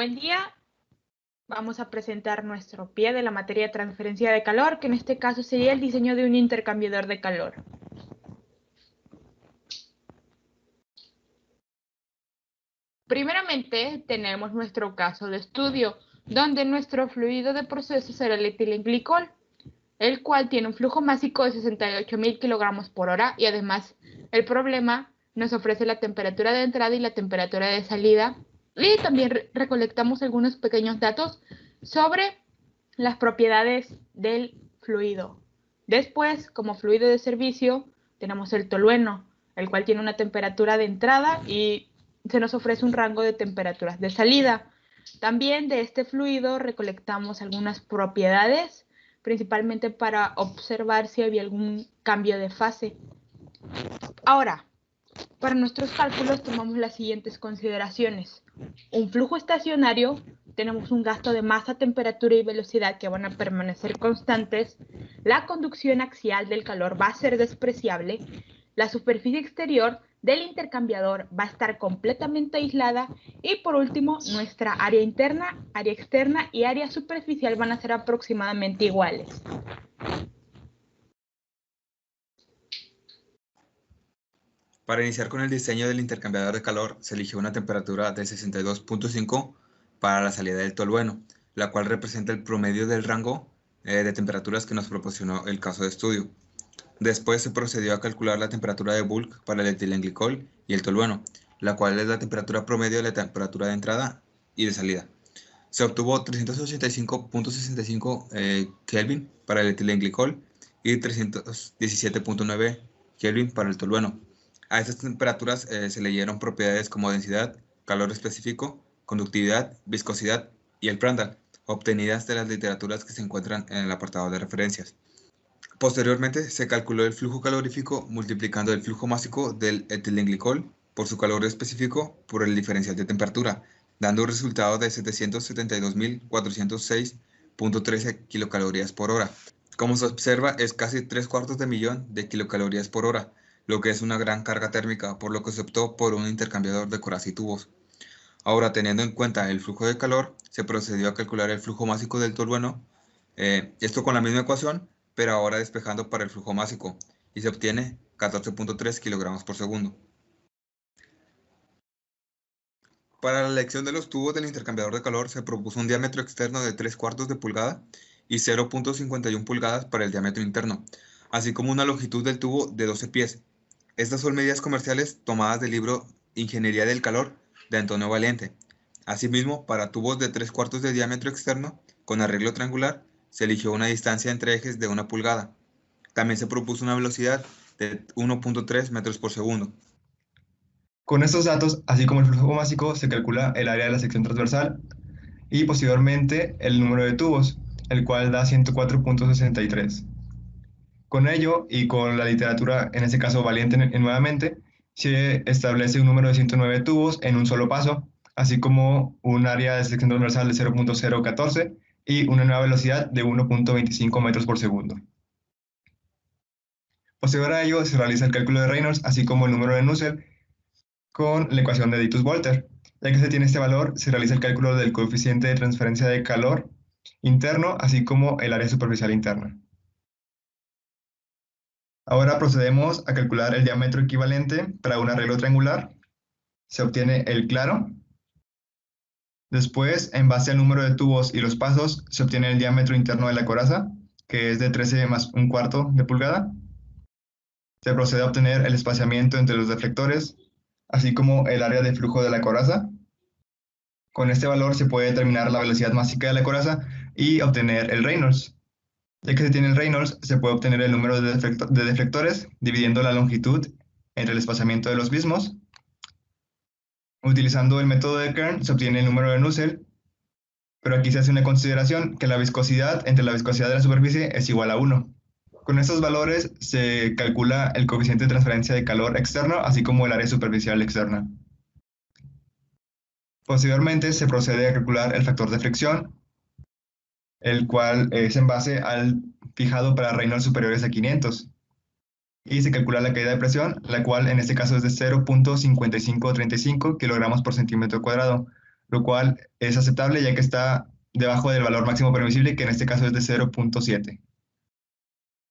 Buen día. Vamos a presentar nuestro pie de la materia de transferencia de calor, que en este caso sería el diseño de un intercambiador de calor. Primeramente, tenemos nuestro caso de estudio, donde nuestro fluido de proceso será el etilenglicol, el cual tiene un flujo másico de 68.000 kilogramos por hora y además el problema nos ofrece la temperatura de entrada y la temperatura de salida. Y también recolectamos algunos pequeños datos sobre las propiedades del fluido. Después, como fluido de servicio, tenemos el tolueno, el cual tiene una temperatura de entrada y se nos ofrece un rango de temperaturas de salida. También de este fluido recolectamos algunas propiedades, principalmente para observar si había algún cambio de fase. Ahora, para nuestros cálculos tomamos las siguientes consideraciones. Un flujo estacionario, tenemos un gasto de masa, temperatura y velocidad que van a permanecer constantes. La conducción axial del calor va a ser despreciable. La superficie exterior del intercambiador va a estar completamente aislada. Y por último, nuestra área interna, área externa y área superficial van a ser aproximadamente iguales. Para iniciar con el diseño del intercambiador de calor, se eligió una temperatura de 62.5 para la salida del tolueno, la cual representa el promedio del rango de temperaturas que nos proporcionó el caso de estudio. Después se procedió a calcular la temperatura de bulk para el etilenglicol y el tolueno, la cual es la temperatura promedio de la temperatura de entrada y de salida. Se obtuvo 385.65 Kelvin para el etilenglicol y 317.9 Kelvin para el tolueno. A estas temperaturas se le dieron propiedades como densidad, calor específico, conductividad, viscosidad y el Prandtl, obtenidas de las literaturas que se encuentran en el apartado de referencias. Posteriormente se calculó el flujo calorífico multiplicando el flujo másico del etilenglicol por su calor específico por el diferencial de temperatura, dando un resultado de 772.406.13 kilocalorías por hora. Como se observa, es casi 3/4 de millón de kilocalorías por hora, lo que es una gran carga térmica, por lo que se optó por un intercambiador de corazas y tubos. Ahora, teniendo en cuenta el flujo de calor, se procedió a calcular el flujo másico del tolueno, esto con la misma ecuación, pero ahora despejando para el flujo másico, y se obtiene 14.3 kilogramos por segundo. Para la elección de los tubos del intercambiador de calor se propuso un diámetro externo de 3/4 de pulgada y 0.51 pulgadas para el diámetro interno, así como una longitud del tubo de 12 pies. Estas son medidas comerciales tomadas del libro Ingeniería del Calor de Antonio Valiente. Asimismo, para tubos de 3/4 de diámetro externo con arreglo triangular, se eligió una distancia entre ejes de 1 pulgada. También se propuso una velocidad de 1.3 metros por segundo. Con estos datos, así como el flujo másico, se calcula el área de la sección transversal y posteriormente el número de tubos, el cual da 104.63. Con ello, y con la literatura, en este caso Valiente nuevamente, se establece un número de 109 tubos en un solo paso, así como un área de sección transversal de 0.014 y una nueva velocidad de 1.25 metros por segundo. Posterior a ello, se realiza el cálculo de Reynolds, así como el número de Nusselt, con la ecuación de Ditus-Volter. Ya que se tiene este valor, se realiza el cálculo del coeficiente de transferencia de calor interno, así como el área superficial interna. Ahora procedemos a calcular el diámetro equivalente para un arreglo triangular. Se obtiene el claro. Después, en base al número de tubos y los pasos, se obtiene el diámetro interno de la coraza, que es de 13 más 1/4 de pulgada. Se procede a obtener el espaciamiento entre los deflectores, así como el área de flujo de la coraza. Con este valor se puede determinar la velocidad másica de la coraza y obtener el Reynolds. Ya que se tiene el Reynolds, se puede obtener el número de deflectores dividiendo la longitud entre el espaciamiento de los mismos. Utilizando el método de Kern se obtiene el número de Nusselt, pero aquí se hace una consideración que la viscosidad entre la viscosidad de la superficie es igual a 1. Con estos valores se calcula el coeficiente de transferencia de calor externo, así como el área superficial externa. Posteriormente se procede a calcular el factor de fricción, el cual es en base al fijado para Reynolds superiores a 500. Y se calcula la caída de presión, la cual en este caso es de 0.5535 kilogramos por centímetro cuadrado, lo cual es aceptable ya que está debajo del valor máximo permisible, que en este caso es de 0.7.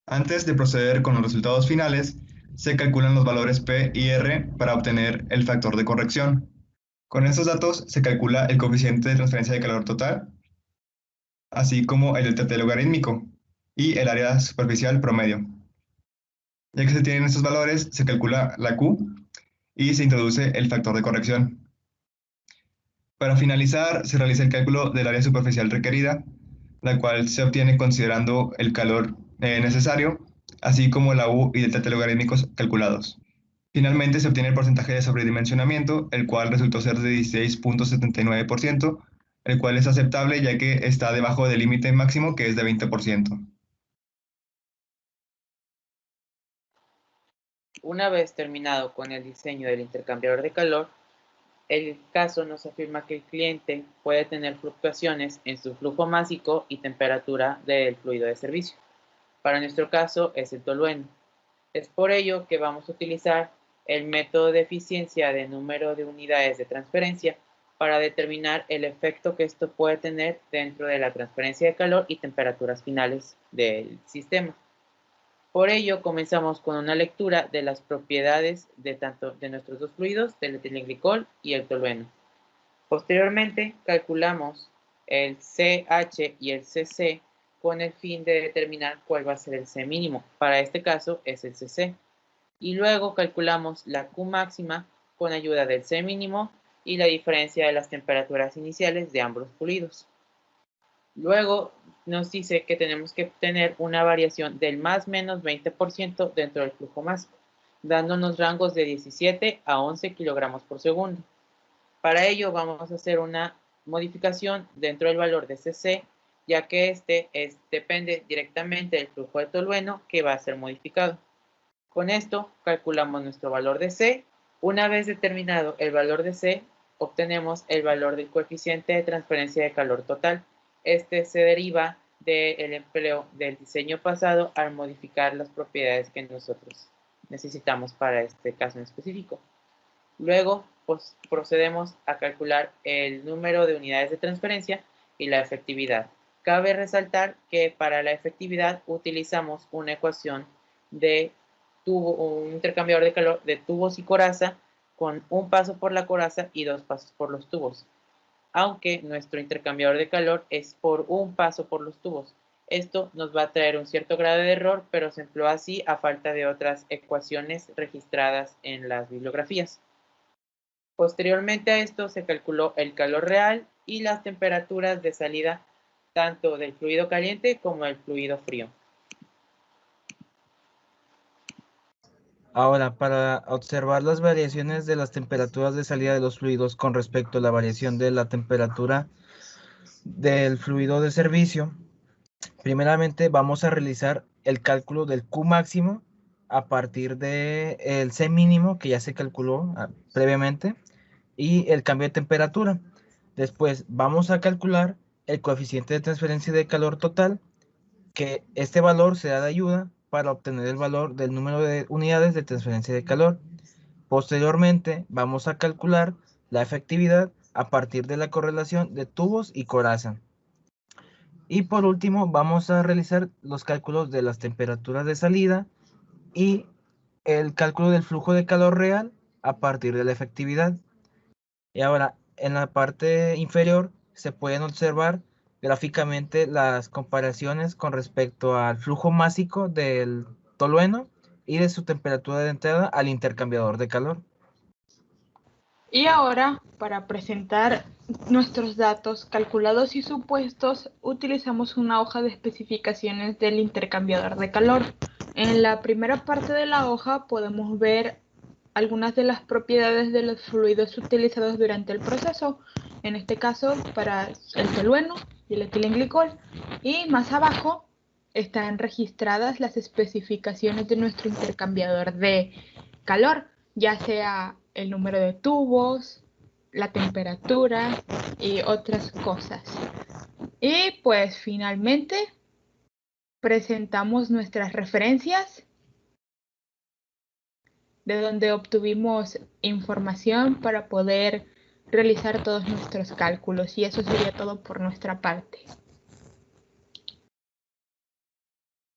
Antes de proceder con los resultados finales, se calculan los valores P y R para obtener el factor de corrección. Con estos datos se calcula el coeficiente de transferencia de calor total, así como el delta T logarítmico y el área superficial promedio. Ya que se tienen estos valores, se calcula la Q y se introduce el factor de corrección. Para finalizar, se realiza el cálculo del área superficial requerida, la cual se obtiene considerando el calor necesario, así como la U y delta T logarítmicos calculados. Finalmente se obtiene el porcentaje de sobredimensionamiento, el cual resultó ser de 16.79%, el cual es aceptable ya que está debajo del límite máximo, que es de 20%. Una vez terminado con el diseño del intercambiador de calor, el caso nos afirma que el cliente puede tener fluctuaciones en su flujo másico y temperatura del fluido de servicio. Para nuestro caso es el tolueno. Es por ello que vamos a utilizar el método de eficiencia de número de unidades de transferencia para determinar el efecto que esto puede tener dentro de la transferencia de calor y temperaturas finales del sistema. Por ello, comenzamos con una lectura de las propiedades de nuestros dos fluidos, del etilenglicol y el tolueno. Posteriormente, calculamos el CH y el CC con el fin de determinar cuál va a ser el C mínimo. Para este caso es el CC. Y luego calculamos la Q máxima con ayuda del C mínimo y la diferencia de las temperaturas iniciales de ambos fluidos. Luego nos dice que tenemos que tener una variación del más menos 20% dentro del flujo máximo, dándonos rangos de 17 a 11 kilogramos por segundo. Para ello vamos a hacer una modificación dentro del valor de CC, ya que este depende directamente del flujo de tolueno que va a ser modificado. Con esto calculamos nuestro valor de C. Una vez determinado el valor de C, obtenemos el valor del coeficiente de transferencia de calor total. Este se deriva del empleo del diseño pasado al modificar las propiedades que nosotros necesitamos para este caso en específico. Luego, pues, procedemos a calcular el número de unidades de transferencia y la efectividad. Cabe resaltar que para la efectividad utilizamos una ecuación de un intercambiador de calor de tubos y coraza con un paso por la coraza y 2 pasos por los tubos, aunque nuestro intercambiador de calor es por un paso por los tubos. Esto nos va a traer un cierto grado de error, pero se empleó así a falta de otras ecuaciones registradas en las bibliografías. Posteriormente a esto se calculó el calor real y las temperaturas de salida tanto del fluido caliente como del fluido frío. Ahora, para observar las variaciones de las temperaturas de salida de los fluidos con respecto a la variación de la temperatura del fluido de servicio, primeramente vamos a realizar el cálculo del Q máximo a partir del C mínimo que ya se calculó previamente y el cambio de temperatura. Después vamos a calcular el coeficiente de transferencia de calor total, que este valor será de ayuda para obtener el valor del número de unidades de transferencia de calor. Posteriormente vamos a calcular la efectividad a partir de la correlación de tubos y coraza. Y por último vamos a realizar los cálculos de las temperaturas de salida y el cálculo del flujo de calor real a partir de la efectividad. Y ahora en la parte inferior se pueden observar gráficamente las comparaciones con respecto al flujo másico del tolueno y de su temperatura de entrada al intercambiador de calor. Y ahora, para presentar nuestros datos calculados y supuestos, utilizamos una hoja de especificaciones del intercambiador de calor. En la primera parte de la hoja podemos ver algunas de las propiedades de los fluidos utilizados durante el proceso, en este caso para el tolueno y el etilenglicol, y más abajo están registradas las especificaciones de nuestro intercambiador de calor, ya sea el número de tubos, la temperatura y otras cosas. Y pues finalmente presentamos nuestras referencias de donde obtuvimos información para poder realizar todos nuestros cálculos y eso sería todo por nuestra parte.